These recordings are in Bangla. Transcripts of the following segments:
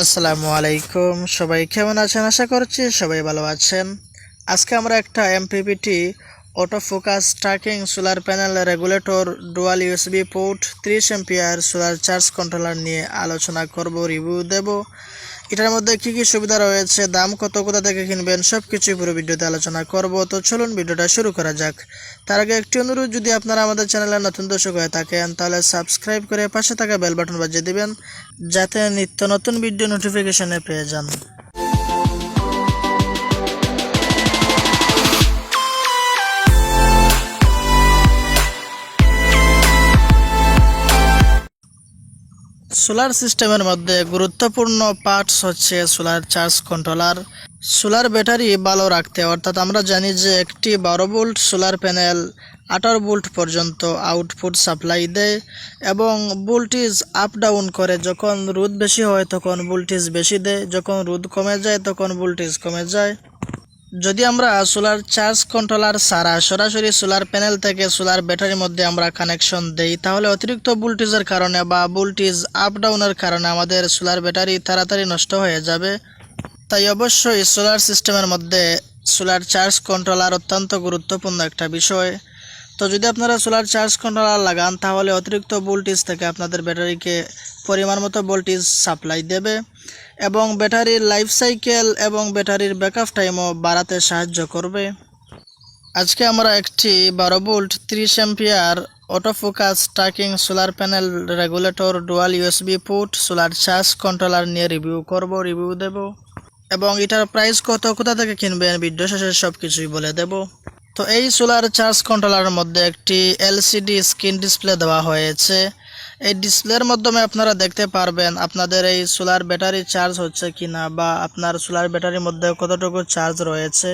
আসসালামু আলাইকুম, সবাই কেমন আছেন? আশা করছি সবাই ভালো আছেন। আজকে আমরা একটা MPPT auto focus tracking solar panel regulator dual USB port 30 ampere solar charge controller নিয়ে আলোচনা করব, রিভিউ দেব। এটার মধ্যে কি কি সুবিধা রয়েছে, দাম কত, কোথা থেকে কিনবেন, সব কিছুই পুরো ভিডিওতে আলোচনা করব। তো চলুন ভিডিওটা শুরু করা যাক। তার আগে একটি অনুরোধ, যদি আপনারা আমাদের চ্যানেলে নতুন দর্শক হয়ে থাকেন তাহলে সাবস্ক্রাইব করে পাশে থাকা বেল বাটন বাজিয়ে দিবেন, যাতে নিত্য নতুন ভিডিও নোটিফিকেশনে পেয়ে যান। সোলার সিস্টেমের মধ্যে গুরুত্বপূর্ণ পার্টস হচ্ছে solar charge controller. Solar battery ভালো রাখতে, অর্থাৎ আমরা জানি যে একটি 12 ভোল্ট সোলার প্যানেল 18 ভোল্ট পর্যন্ত আউটপুট সাপ্লাই দেয় এবং ভোল্টেজ আপ ডাউন করে। যখন রোদ বেশি হয় তখন ভোল্টেজ বেশি দেয়, যখন রোদ কমে যায় তখন ভোল্টেজ কমে যায়। যদি আমরা সোলার চার্জ কন্ট্রোলার ছাড়া সরাসরি সোলার প্যানেল থেকে সোলার ব্যাটারির মধ্যে আমরা কানেকশন দেই, তাহলে অতিরিক্ত ভোল্টেজের কারণে বা ভোল্টেজ আপ ডাউনের কারণে আমাদের সোলার ব্যাটারি তাড়াতাড়ি নষ্ট হয়ে যাবে। তাই অবশ্যই সোলার সিস্টেমের মধ্যে সোলার চার্জ কন্ট্রোলার অত্যন্ত গুরুত্বপূর্ণ একটা বিষয়। তো যদি আপনারা সোলার চার্জ কন্ট্রোলার লাগান, তাহলে অতিরিক্ত ভোল্টেজ থেকে আপনাদের ব্যাটারিকে পরিমাণ মতো ভোল্টেজ সাপ্লাই দেবে এবং ব্যাটারির লাইফ সাইকেল এবং ব্যাটারির ব্যাকআপ টাইমও বাড়াতে সাহায্য করবে। আজকে আমরা একটি 12 volt 30 ampere auto focus tracking solar panel regulator dual USB port solar charge controller নিয়ে রিভিউ দেব এবং এটার প্রাইস কত, কোথা থেকে কিনবেন, ভিডিও শেষে সব কিছুই বলে দেব। তো এই সোলার চার্জ কন্ট্রোলারের মধ্যে একটি এলসিডি স্ক্রিন ডিসপ্লে দেওয়া হয়েছে। এই ডিসপ্লের মাধ্যমে আপনারা দেখতে পারবেন আপনাদের এই সোলার ব্যাটারি চার্জ হচ্ছে কিনা বা আপনার সোলার ব্যাটারির মধ্যে কতটুকু চার্জ রয়েছে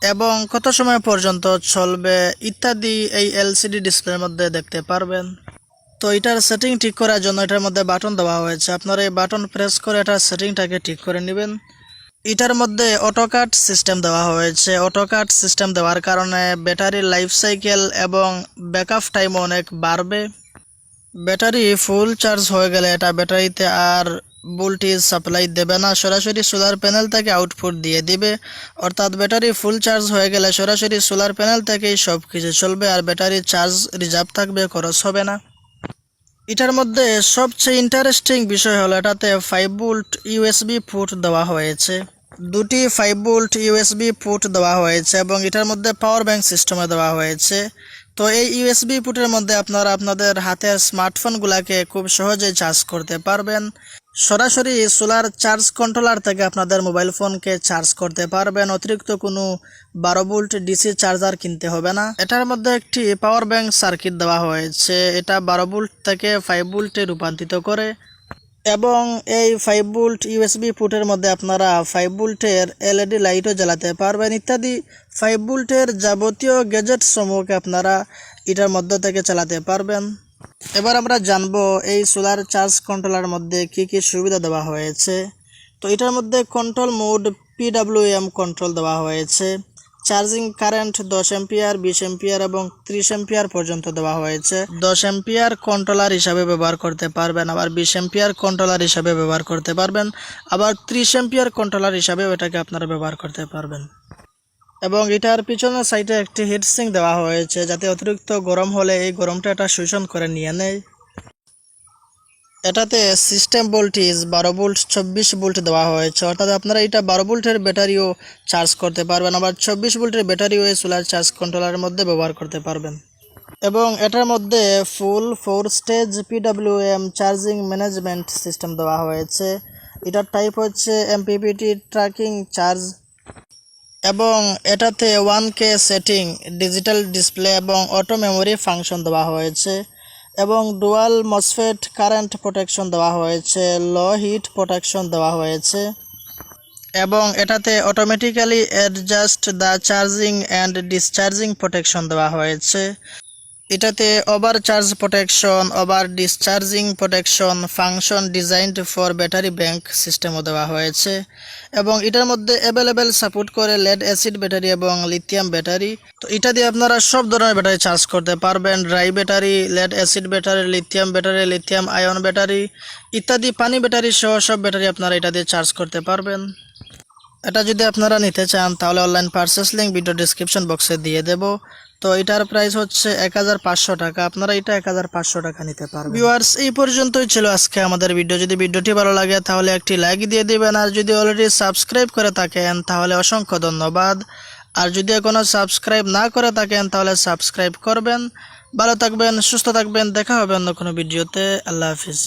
এবং কত সময় পর্যন্ত চলবে ইত্যাদি এই এলসিডি ডিসপ্লের মধ্যে দেখতে পারবেন। তো এটার সেটিং ঠিক করার জন্য এটার মধ্যে বাটন দেওয়া হয়েছে। আপনারা এই বাটন প্রেস করে এটার সেটিংটাকে ঠিক করে নেবেন। এটার মধ্যে অটোকাট সিস্টেম দেওয়া হয়েছে। অটোকাট সিস্টেম দেওয়ার কারণে ব্যাটারির লাইফ সাইকেল এবং ব্যাকআপ টাইম অনেক বাড়বে। ব্যাটারি ফুল চার্জ হয়ে গেলে এটা ব্যাটারিতে আর ভোল্টেজ সাপ্লাই দেবে না, সরাসরি সোলার প্যানেল থেকে আউটপুট দিয়ে দিবে। অর্থাৎ ব্যাটারি ফুল চার্জ হয়ে গেলে সরাসরি সোলার প্যানেল থেকেই সব কিছু চলবে আর ব্যাটারির চার্জ রিজার্ভ থাকবে, খরচ হবে না। এটার মধ্যে সবচেয়ে ইন্টারেস্টিং বিষয় হলো এটাতে 5 ভোল্ট ইউএসবি পোর্ট দেওয়া হয়েছে। দুটি 5 ভোল্ট ইউএসবি পোর্ট দেওয়া হয়েছে এবং এটার মধ্যে পাওয়ার ব্যাংক সিস্টেমে দেওয়া হয়েছে। তো এই ইউএসবি পোর্টের মধ্যে আপনারা আপনাদের হাতের স্মার্টফোনগুলোকে খুব সহজেই চার্জ করতে পারবেন। সরাসরি সোলার চার্জ কন্ট্রোলার থেকে আপনাদের মোবাইল ফোনকে চার্জ করতে পারবেন। অতিরিক্ত কোনো 12 ভোল্ট ডিসি চার্জার কিনতে হবে না। এটার মধ্যে একটি পাওয়ার ব্যাংক সার্কিট দেওয়া হয়েছে। এটা 12 ভোল্ট থেকে 5 ভোল্টে রূপান্তরিত করে এবং এই 5 ভোল্ট ইউএসবি পোর্টের মধ্যে আপনারা 5 ভোল্টের এলইডি লাইটও জ্বালাতে পারবেন ইত্যাদি 5 ভোল্টের যাবতীয় গ্যাজেট সমূহকে আপনারা এটার মধ্য থেকে চালাতে পারবেন। এবার আমরা জানবো এই সোলার চার্জ কন্ট্রোলার মধ্যে কি কি সুবিধা দেওয়া হয়েছে। তো এটার মধ্যে কন্ট্রোল মোড পিডব্লিউএম কন্ট্রোল দেওয়া হয়েছে। চার্জিং কারেন্ট 10 এম্পিয়ার, 20 এম্পিয়ার এবং 30 এম্পিয়ার পর্যন্ত দেওয়া হয়েছে। 10 এম্পিয়ার কন্ট্রোলার হিসাবে ব্যবহার করতে পারবেন, আবার 20 এম্পিয়ার কন্ট্রোলার হিসাবে ব্যবহার করতে পারবেন, আবার 30 এম্পিয়ার কন্ট্রোলার হিসাবে এটাকে আপনারা ব্যবহার করতে পারবেন। এবং এটার পিছনের সাইডে একটি হিটসিঙ্ক দেওয়া হয়েছে, যাতে অতিরিক্ত গরম হলে এই গরমটা এটা শোষণ করে নিয়ে নেয়। এটাতে সিস্টেম ভোল্টেজ 12 ভোল্ট 24 ভোল্ট দেওয়া হয়েছে, অর্থাৎ আপনারা এটা 12 ভোল্টের ব্যাটারিও চার্জ করতে পারবেন, আবার 24 ভোল্টের ব্যাটারিও এই সোলার চার্জ কন্ট্রোলারের মধ্যে ব্যবহার করতে পারবেন। এবং এটার মধ্যে ফুল 4 stage PWM charging management system দেওয়া হয়েছে। এটার টাইপ হচ্ছে mppt ট্র্যাকিং চার্জ এবং এটাতে 1K সেটিং, ডিজিটাল ডিসপ্লে এবং অটো মেমোরি ফাংশন দেওয়া হয়েছে এবং ডুয়াল মসফেট কারেন্ট প্রোটেকশন দেওয়া হয়েছে, লো হিট প্রোটেকশন দেওয়া হয়েছে এবং এটাতে automatically adjust the charging and discharging protection দেওয়া হয়েছে। এটাতে over charge protection, over discharging protection, function designed for battery bank সিস্টেমও দেওয়া হয়েছে এবং এটার মধ্যে অ্যাভেলেবেল সাপোর্ট করে লেড অ্যাসিড ব্যাটারি এবং লিথিয়াম ব্যাটারি। তো এটা দিয়ে আপনারা সব ধরনের ব্যাটারি চার্জ করতে পারবেন, dry battery, lead acid battery, lithium ion battery ইত্যাদি, পানি ব্যাটারি সহ সব ব্যাটারি আপনারা এটা দিয়ে চার্জ করতে পারবেন। এটা যদি আপনারা নিতে চান তাহলে online purchase link video description বক্সে দিয়ে দেব। তো এটার প্রাইস হচ্ছে 1500 টাকা, আপনারা এটা 1500 টাকা নিতে পারবেন। ভিউয়ার্স, এই পর্যন্তই ছিল আজকে আমাদের ভিডিও। যদি ভিডিওটি ভালো লাগে তাহলে একটি লাইক দিয়ে দিবেন, আর যদি অলরেডি সাবস্ক্রাইব করে থাকেন তাহলে অসংখ্য ধন্যবাদ। আর যদি এখনও সাবস্ক্রাইব না করে থাকেন তাহলে সাবস্ক্রাইব করবেন। ভালো থাকবেন, সুস্থ থাকবেন, দেখা হবে অন্য কোনো ভিডিওতে। আল্লাহ হাফিজ।